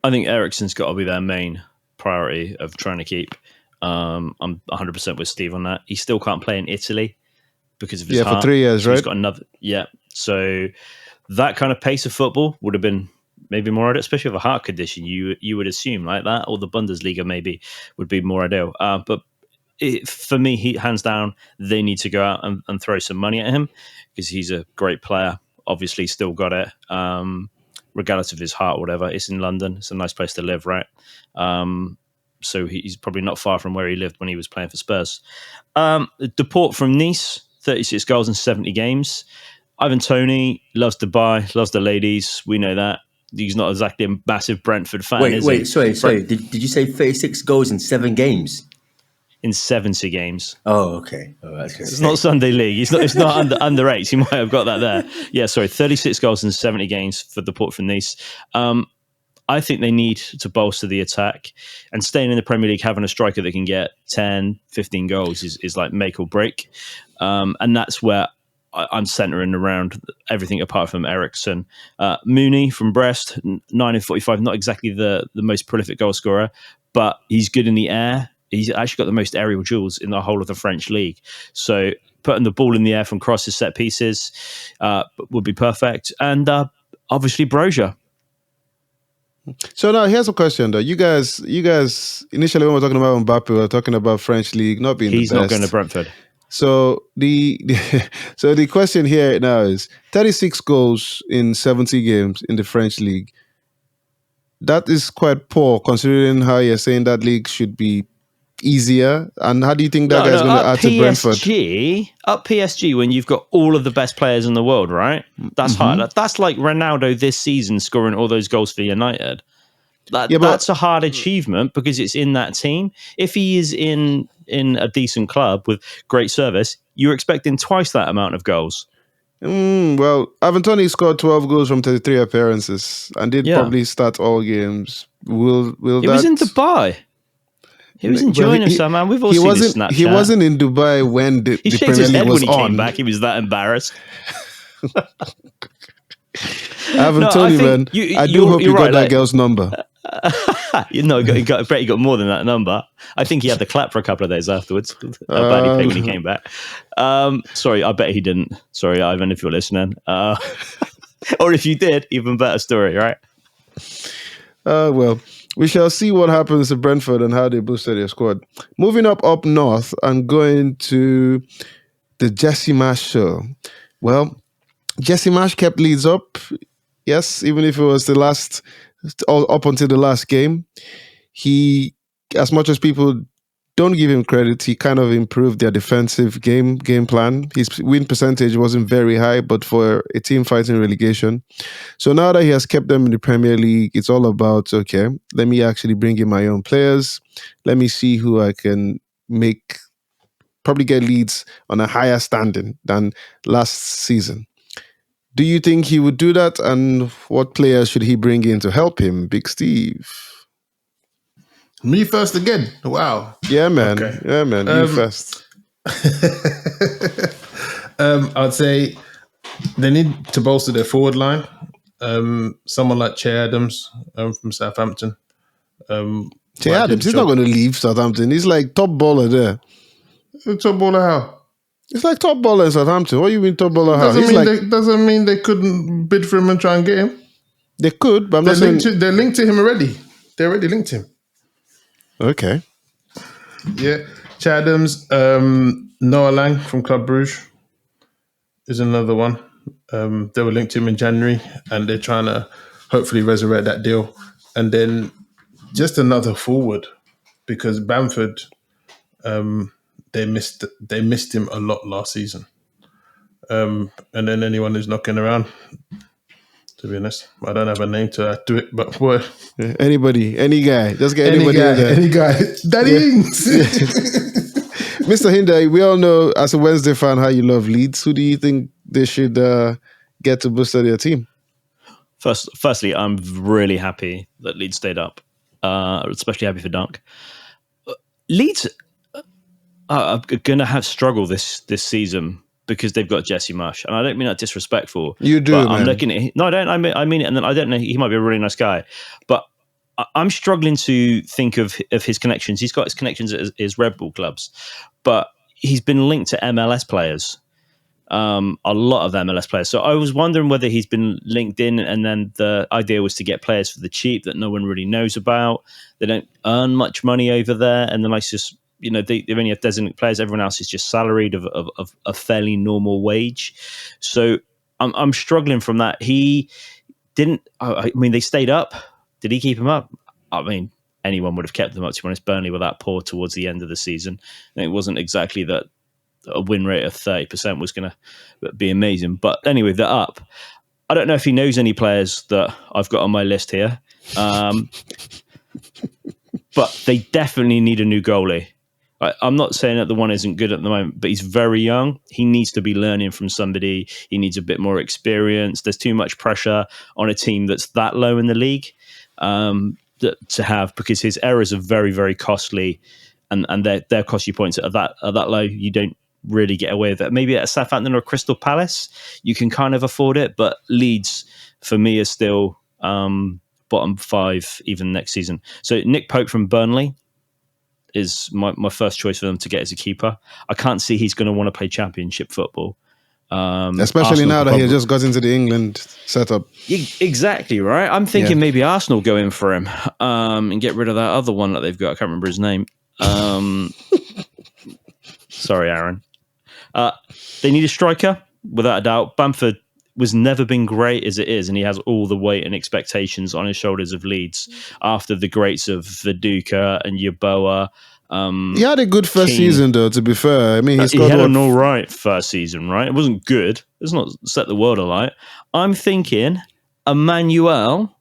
I think Eriksen's got to be their main priority of trying to keep. I'm 100% with Steve on that. He still can't play in Italy because of his heart. For 3 years, so right? He's got another. Yeah. So that kind of pace of football would have been maybe more ideal, especially with a heart condition. You would assume like that, or the Bundesliga maybe would be more ideal. But for me, hands down, they need to go out and throw some money at him because he's a great player. Obviously, still got it, regardless of his heart or whatever. It's in London. It's a nice place to live, right? So he's probably not far from where he lived when he was playing for Spurs. Deport from Nice, 36 goals in 70 games. Ivan Toney loves Dubai, loves the ladies. We know that. He's not exactly a massive Brentford fan, is he? Sorry. Did you say 36 goals in 7 games? In 70 games. Oh, okay. Oh, it's not Sunday League. It's not under 8s. You might have got that there. Yeah, sorry. 36 goals in 70 games for Deport from Nice. I think they need to bolster the attack, and staying in the Premier League, having a striker that can get 10, 15 goals is like make or break. And that's where I'm centering around everything apart from Eriksen. Mooney from Brest, 9 in 45, not exactly the most prolific goal scorer, but he's good in the air. He's actually got the most aerial duels in the whole of the French league. So putting the ball in the air from crosses, set pieces would be perfect. And obviously Brozier. So now here's a question though. You guys initially when we were talking about Mbappe, we were talking about French league not being He's the best. not going to Brentford. So the question here now is 36 goals in 70 games in the French league. That is quite poor considering how you're saying that league should be easier. And how do you think that guy's going to add to Brentford? Up PSG when you've got all of the best players in the world, right? That's hard. That's like Ronaldo this season scoring all those goals for United. That's a hard achievement because it's in that team. If he is in a decent club with great service, you're expecting twice that amount of goals. Well, Ivan Toney scored 12 goals from 33 appearances and did probably start all games. He was in Dubai. He was enjoying himself, man. We've all seen his Snapchat. He wasn't in Dubai when the Premier League was on. When he came back. He was that embarrassed. I haven't No, told I you, man. think I do hope you you're got right, that like- girl's number. I bet he got more than that number. I think he had the clap for a couple of days afterwards. How bad he played when he came back. Sorry, I bet he didn't. Sorry, Ivan, if you're listening. Or if you did, even better story, right? Well, we shall see what happens to Brentford and how they boosted their squad. Moving up north and going to the Jesse Marsh show. Well, Jesse Marsh kept Leeds up. Yes, even if it was up until the last game. He, as much as people don't give him credit, he kind of improved their defensive game plan. His win percentage wasn't very high, but for a team fighting relegation. So now that he has kept them in the Premier League, it's all about, okay, let me actually bring in my own players. Let me see who I can probably get Leeds on a higher standing than last season. Do you think he would do that? And what players should he bring in to help him, Big Steve? Me first again. Wow. Yeah, man. Okay. Yeah, man. You first. I'd say they need to bolster their forward line. Someone like Che Adams from Southampton. Che Adams, he's not going to leave Southampton. He's like top baller there. Top baller how? It's like top baller in Southampton. What do you mean top baller how? Doesn't mean they couldn't bid for him and try and get him. They could, but I'm not saying... They're linked to him already. They already linked him. Okay. Yeah. Che Adams, Noah Lang from Club Brugge is another one. They were linked to him in January and they're trying to hopefully resurrect that deal. And then just another forward because Bamford, they missed him a lot last season. And then anyone who's knocking around, to be honest, I don't have a name to add to it, but what? Anybody, any guy, just get anybody in there. Any guy, Daddy Ings. Mr. Hinder, we all know as a Wednesday fan how you love Leeds. Who do you think they should get to boost their team? Firstly, I'm really happy that Leeds stayed up. Especially happy for Dunk. Leeds are going to have struggle this season because they've got Jesse Marsh, and I don't mean that disrespectful. You do, but man. I'm looking at no, I don't. I mean it, and then I don't know. He might be a really nice guy, but I'm struggling to think of his connections. He's got his connections at his Red Bull clubs, but he's been linked to MLS players. A lot of MLS players. So I was wondering whether he's been linked in, and then the idea was to get players for the cheap that no one really knows about. They don't earn much money over there, and then like just they only have designated players. Everyone else is just salaried of a fairly normal wage. So I'm struggling from that. He didn't. I mean, they stayed up. Did he keep him up? I mean, anyone would have kept them up. To be honest, Burnley were that poor towards the end of the season, and it wasn't exactly that a win rate of 30% was going to be amazing. But anyway, they're up. I don't know if he knows any players that I've got on my list here, but they definitely need a new goalie. I'm not saying that the one isn't good at the moment, but he's very young. He needs to be learning from somebody. He needs a bit more experience. There's too much pressure on a team that's that low in the league to have, because his errors are very, very costly, and they're cost you points at that low. You don't really get away with it. Maybe at Southampton or Crystal Palace, you can kind of afford it, but Leeds, for me, is still bottom 5 even next season. So Nick Pope from Burnley is my first choice for them to get as a keeper. I can't see he's going to want to play championship football. Especially Arsenal now that he just got into the England setup. Exactly, right? I'm thinking maybe Arsenal go in for him and get rid of that other one that they've got. I can't remember his name. Sorry, Aaron. They need a striker, without a doubt. Bamford was never been great as it is, and he has all the weight and expectations on his shoulders of Leeds after the greats of Viduka and Yeboah. He had a good first season, though, to be fair. I mean, he had an all right first season, right? It wasn't good. It's not set the world alight. I'm thinking Emmanuel,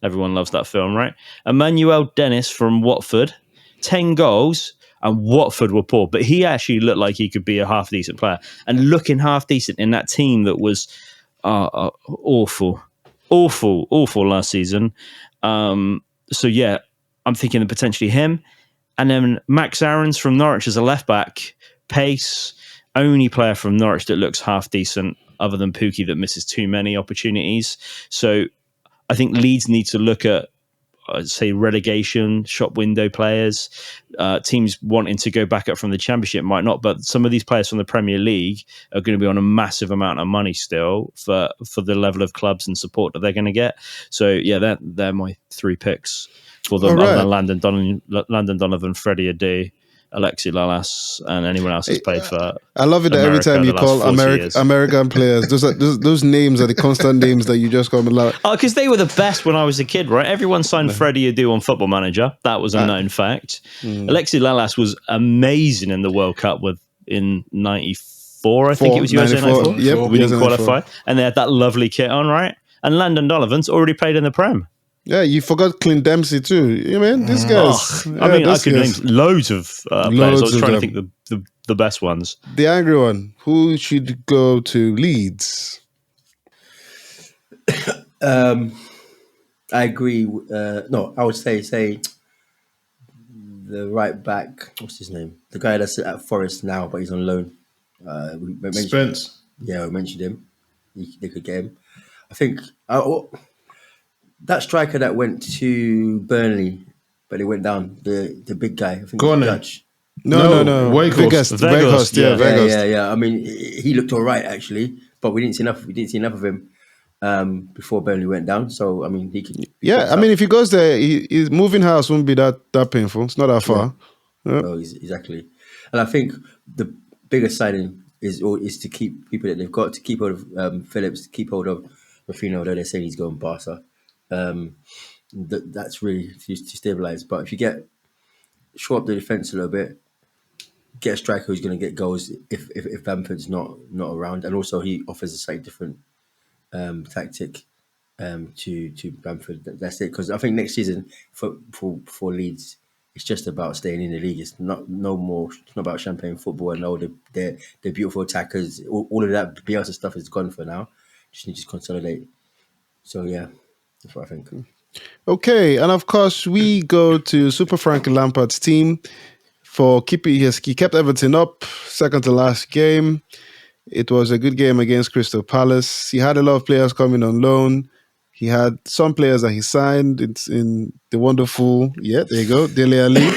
everyone loves that film, right? Emmanuel Dennis from Watford, 10 goals, and Watford were poor, but he actually looked like he could be a half-decent player. And looking half-decent in that team that was awful last season. So, yeah, I'm thinking of potentially him. And then Max Aarons from Norwich as a left-back. Pace, only player from Norwich that looks half-decent. other than Pookie that misses too many opportunities. So I think Leeds need to look at, I'd say, relegation, shop window players. Teams wanting to go back up from the Championship might not, but some of these players from the Premier League are going to be on a massive amount of money still for the level of clubs and support that they're going to get. So yeah, they're my 3 picks for them, All other right. than Landon Donovan, Freddie Adu, Alexi Lalas, and anyone else who's played for I love it that every America time you the last call 40 years. American players, those names are the constant names that you just come and like. Oh, because they were the best when I was a kid, right? Everyone signed Freddie Adu on Football Manager. That was a known fact. Alexi Lalas was amazing in the World Cup in '94. I think it was USA 94. Yep, We didn't USA 94. qualify. And they had that lovely kit on, right? And Landon Donovan's already played in the Prem. Yeah, you forgot Clint Dempsey too. You mean these guys? I mean, I could name loads of players. I was trying to think the best ones. The angry one. Who should go to Leeds? I agree. No, I would say the right back. What's his name? The guy that's at Forest now, but he's on loan. We mentioned, Spence. yeah, we mentioned him. They could get him. I think that striker that went to Burnley, but he went down. The big guy. I think Go on he's then. Dutch. No. Weghorst. Weghorst, yeah, Weghorst. Yeah. I mean, he looked all right actually, but we didn't see enough. We didn't see enough of him before Burnley went down. So I mean, he could. Yeah, I mean, if he goes there, his moving house won't be that painful. It's not that far. Yeah. No, exactly. And I think the biggest signing is to keep people that they've got, to keep hold of Phillips, to keep hold of Rafinha, although they're saying he's going Barca. That's really to stabilise. But if you shore up the defence a little bit, get a striker who's going to get goals if Bamford's not around, and also he offers a slightly different tactic to Bamford. That's it. Because I think next season for Leeds, it's just about staying in the league. It's not about champagne football and all the beautiful attackers. All of that Bielsa stuff is gone for now. Just need to consolidate. So yeah, that's what I think. Okay, and of course we go to Super Frankie Lampard's team for keeping. He kept Everton up, second to last game. It was a good game against Crystal Palace. He had a lot of players coming on loan. He had some players that he signed in the wonderful, there you go, Dele Alli.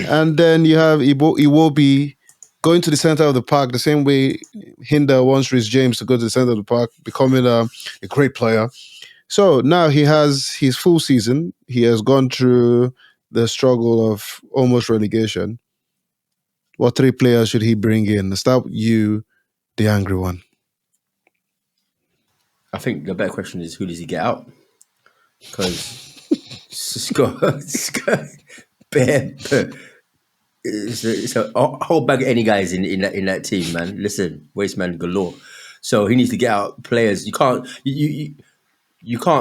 And then you have Iwobi going to the center of the park the same way Hinder wants Rhys James to go to the center of the park, becoming a great player. So now he has his full season. He has gone through the struggle of almost relegation. What 3 players should he bring in? Let's start with you, the angry one. I think the better question is, who does he get out? Because it's a whole bag of any guys in that team, man. Listen, waste man galore. So he needs to get out players. You can't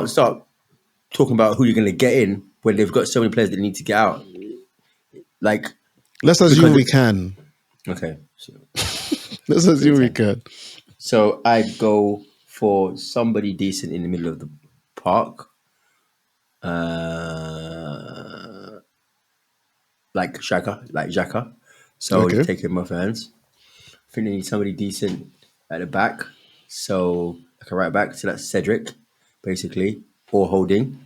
start talking about who you're going to get in when they've got so many players that need to get out. Like, let's assume we can. Okay. Let's assume we can. So I go for somebody decent in the middle of the park. Like Xhaka. So Okay. take him off hands. I think they need somebody decent at the back. So like a right back. So that's Cedric, basically, or Holding.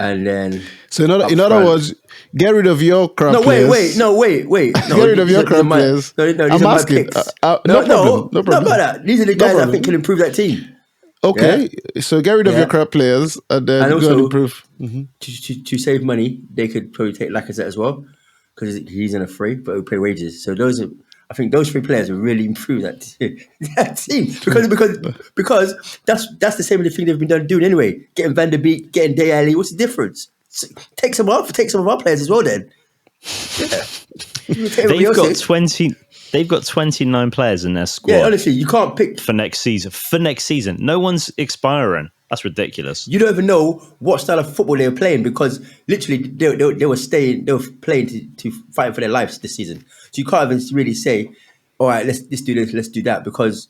And then So in other words, get rid of your crap players. Wait. No, Get rid of your crap players. No, these I'm are asking. my picks. No problem. Not about that. These are the guys I think can improve that team. Okay, so get rid of your crap players and then And go also, and improve. To save money, they could probably take Lacazette as well because he's in a free, but we pay wages. So I think those 3 players will really improve that team because that's the same thing they've been doing anyway. Getting Van der Beek, getting Dele Alli. What's the difference? Take some of our players as well. Then They've got 20. They've got 29 players in their squad. Yeah, honestly, you can't pick for next season. No one's expiring. That's ridiculous. You don't even know what style of football they were playing because literally they were playing to fight for their lives this season. So you can't even really say, all right, let's do this, let's do that, because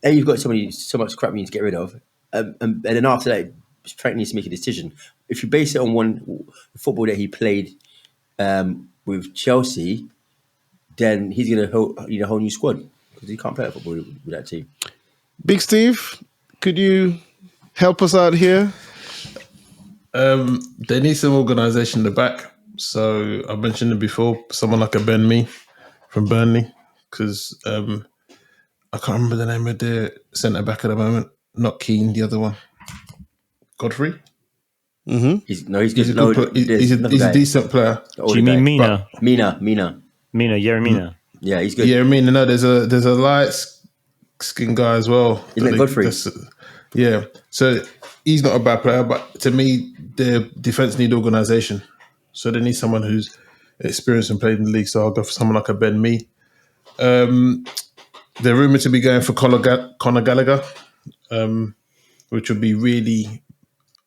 you've got so much crap you need to get rid of, and then after that, Frank needs to make a decision. If you base it on one football that he played with Chelsea, then he's going to need a whole new squad because he can't play football with that team. Big Steve, could you help us out here? They need some organisation in the back. So I mentioned it before, someone like a Ben Mee from Burnley, because I can't remember the name of the centre back at the moment. Not Keane, the other one, Godfrey. He's good. He's a good player. He's a decent player. Do you mean Mina? Mina. Yerry Mina. Yeah, he's good. Yeah, I mean, no, there's a light skinned guy as well. Isn't that Godfrey? Yeah, so he's not a bad player, but to me, their defense need organisation. So they need someone who's experienced and played in the league. So I'll go for someone like a Ben Mee. They're rumoured to be going for Conor Gallagher, which would be really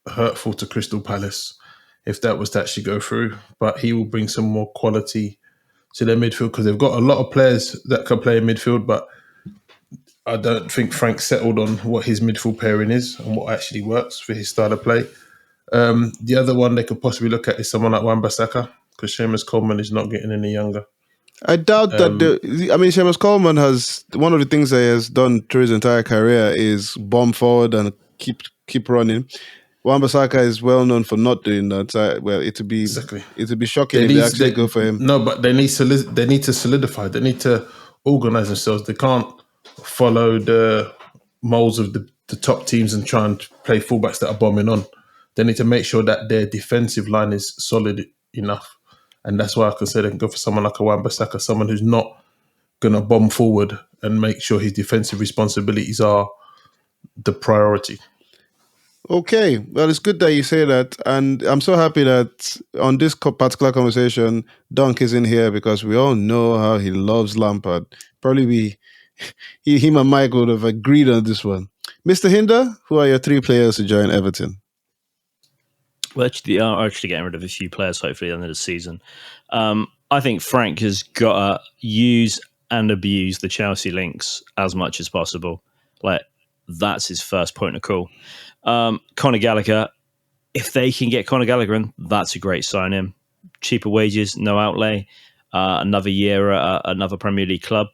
hurtful to Crystal Palace if that was to actually go through. But he will bring some more quality to their midfield because they've got a lot of players that can play in midfield, but I don't think Frank settled on what his midfield pairing is and what actually works for his style of play. The other one they could possibly look at is someone like Wan-Bissaka, because Seamus Coleman is not getting any younger. I doubt that Seamus Coleman has one of the things that he has done through his entire career is bomb forward and keep running. Wan-Bissaka is well known for not doing that. It would be shocking if they actually go for him. No, but they need to solidify. They need to organise themselves. They can't follow the molds of the top teams and try and play fullbacks that are bombing on. They need to make sure that their defensive line is solid enough. And that's why I can say they can go for someone like a Wan-Bissaka, someone who's not going to bomb forward and make sure his defensive responsibilities are the priority. Okay, well, it's good that you say that, and I'm so happy that on this particular conversation, Dunk is in here because we all know how he loves Lampard. Probably him and Mike would have agreed on this one. Mr. Hinder, who are your 3 players to join Everton? Well, they are actually getting rid of a few players, hopefully, at the end of the season. I think Frank has got to use and abuse the Chelsea links as much as possible. Like, that's his first point of call. Conor Gallagher, if they can get Conor Gallagher in, that's a great sign-in. Cheaper wages, no outlay, another year at another Premier League club.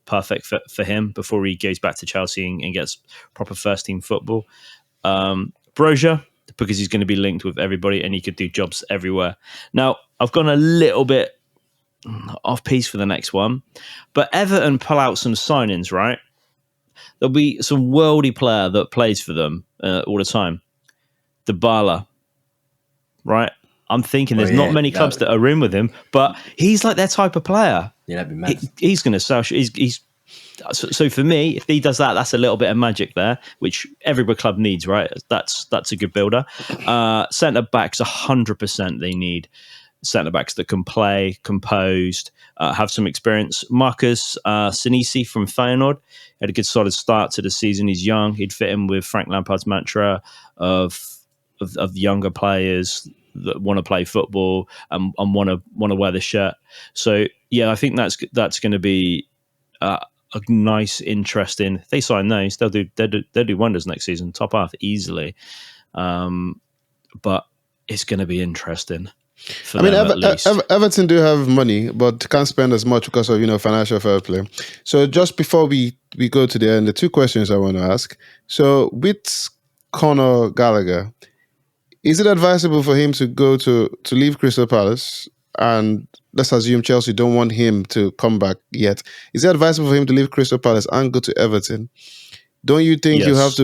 Perfect for him before he goes back to Chelsea and gets proper first-team football. Brozier, because he's going to be linked with everybody and he could do jobs everywhere. Now, I've gone a little bit off piece for the next one, but Everton pull out some signings, right? There'll be some worldy player that plays for them all the time. Dybala, right? I'm thinking there's not many clubs that are in with him, but he's like their type of player. Yeah, that'd be mad. He's going to sell. So for me, if he does that, that's a little bit of magic there, which every club needs, right? That's a good builder. Centre backs, 100% they need centre backs that can play, composed, have some experience. Marcus Senesi from Feyenoord had a good solid start to the season. He's young. He'd fit in with Frank Lampard's mantra of younger players that want to play football and want to wear the shirt. So yeah, I think that's going to be a nice, interesting. If they sign those, they'll do wonders next season. Top half easily, but it's going to be interesting. Everton do have money, but can't spend as much because of financial fair play. So just before we go to the end, the 2 questions I want to ask. So with Conor Gallagher, is it advisable for him to go to leave Crystal Palace? And let's assume Chelsea don't want him to come back yet. Is it advisable for him to leave Crystal Palace and go to Everton? Don't you think you have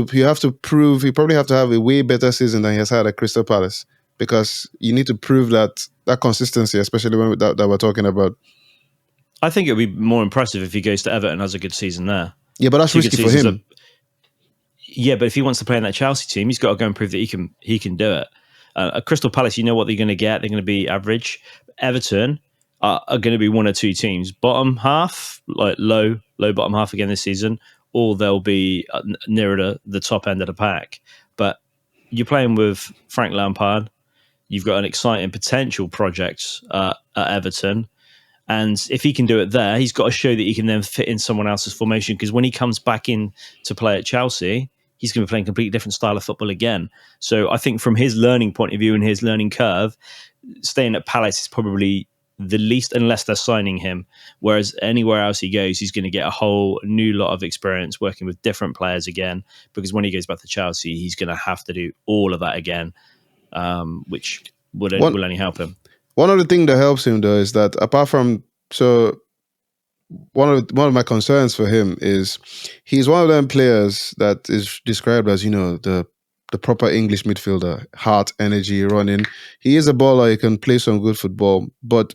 to prove you probably have to have a way better season than he has had at Crystal Palace? Because you need to prove that consistency, especially when that we're talking about. I think it would be more impressive if he goes to Everton and has a good season there. Yeah, but that's risky for him. But if he wants to play in that Chelsea team, he's got to go and prove that he can do it. At Crystal Palace, you know what they're going to get. They're going to be average. Everton are going to be 1 or 2 teams. Bottom half, like low bottom half again this season, or they'll be nearer the top end of the pack. But you're playing with Frank Lampard. You've got an exciting potential project at Everton. And if he can do it there, he's got to show that he can then fit in someone else's formation. Because when he comes back in to play at Chelsea, he's going to be playing a completely different style of football again. So I think from his learning point of view and his learning curve, staying at Palace is probably the least, unless they're signing him. Whereas anywhere else he goes, he's going to get a whole new lot of experience working with different players again. Because when he goes back to Chelsea, he's going to have to do all of that again, which One will only help him. one of the things that helps him though is that apart from one of my concerns for him is he's one of them players that is described as the proper English midfielder, heart, energy, running. He is a baller. He can play some good football. But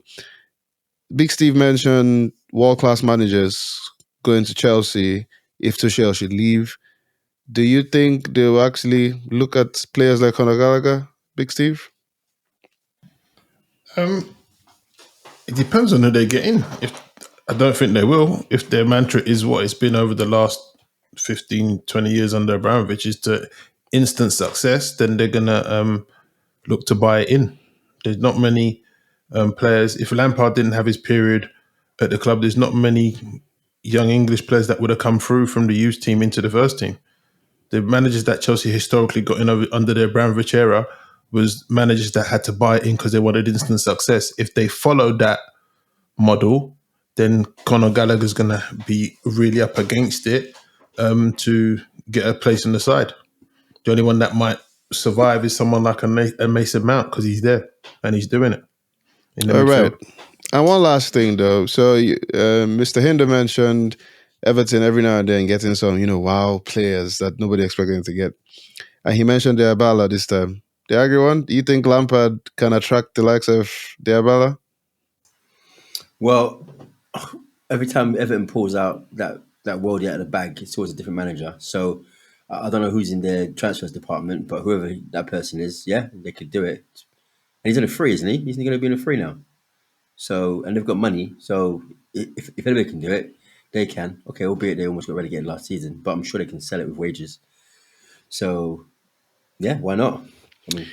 Big Steve mentioned world class managers going to Chelsea if Tuchel should leave. Do you think they will actually look at players like Conor Gallagher, Big Steve? Um, it depends on who they get in. If I don't think they will. If their mantra is what it's been over the last 15, 20 years under Abramovich is to instant success, then they're gonna look to buy it in. There's not many players. If Lampard didn't have his period at the club, there's not many young English players that would have come through from the youth team into the first team. The managers that Chelsea historically got in under the Abramovich era was managers that had to buy it in because they wanted instant success. If they followed that model, then Conor Gallagher's going to be really up against it to get a place on the side. The only one that might survive is someone like a Mason Mount because he's there and he's doing it in the All right. midfield. And one last thing, though. So, Mr. Hinder mentioned Everton every now and then getting some, wow players that nobody expected them to get. And he mentioned Diabala this time. Do you agree one? Do you think Lampard can attract the likes of Diabala? Well, every time Everton pulls out that worldie out of the bag, it's always a different manager. So I don't know who's in their transfers department, but whoever that person is, yeah, they could do it. And he's on a free, isn't he? He's going to be on a free now. So, and they've got money. So if anybody can do it, they can. Okay, albeit they almost got relegated last season, but I'm sure they can sell it with wages. So, yeah, why not? I mean,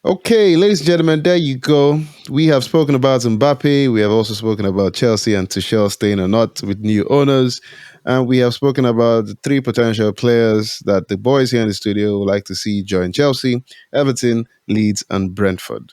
Okay, ladies and gentlemen, there you go. We have spoken about Mbappe. We have also spoken about Chelsea and Tuchel staying or not with new owners. And we have spoken about the three potential players that the boys here in the studio would like to see join Chelsea, Everton, Leeds, and Brentford.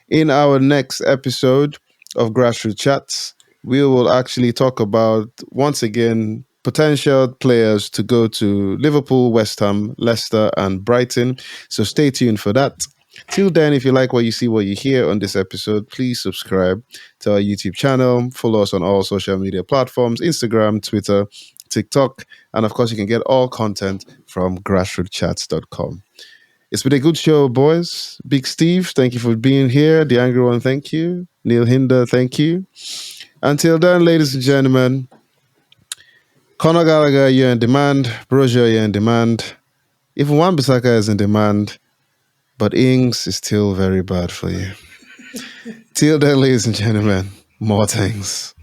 In our next episode of Grassroot Chats, we will actually talk about, once again, potential players to go to Liverpool, West Ham, Leicester, and Brighton. So stay tuned for that. Till then, if you like what you see, what you hear on this episode, please subscribe to our YouTube channel. Follow us on all social media platforms, Instagram, Twitter, TikTok, and of course, you can get all content from grassrootchats.com. It's been a good show, boys. Big Steve, thank you for being here. The Angry One, thank you. Neil Hinder, thank you. Until then, ladies and gentlemen, Conor Gallagher, you're in demand. Brozier, you're in demand. Even Wan-Bissaka is in demand. But Ings is still very bad for you. Till then, ladies and gentlemen, more things.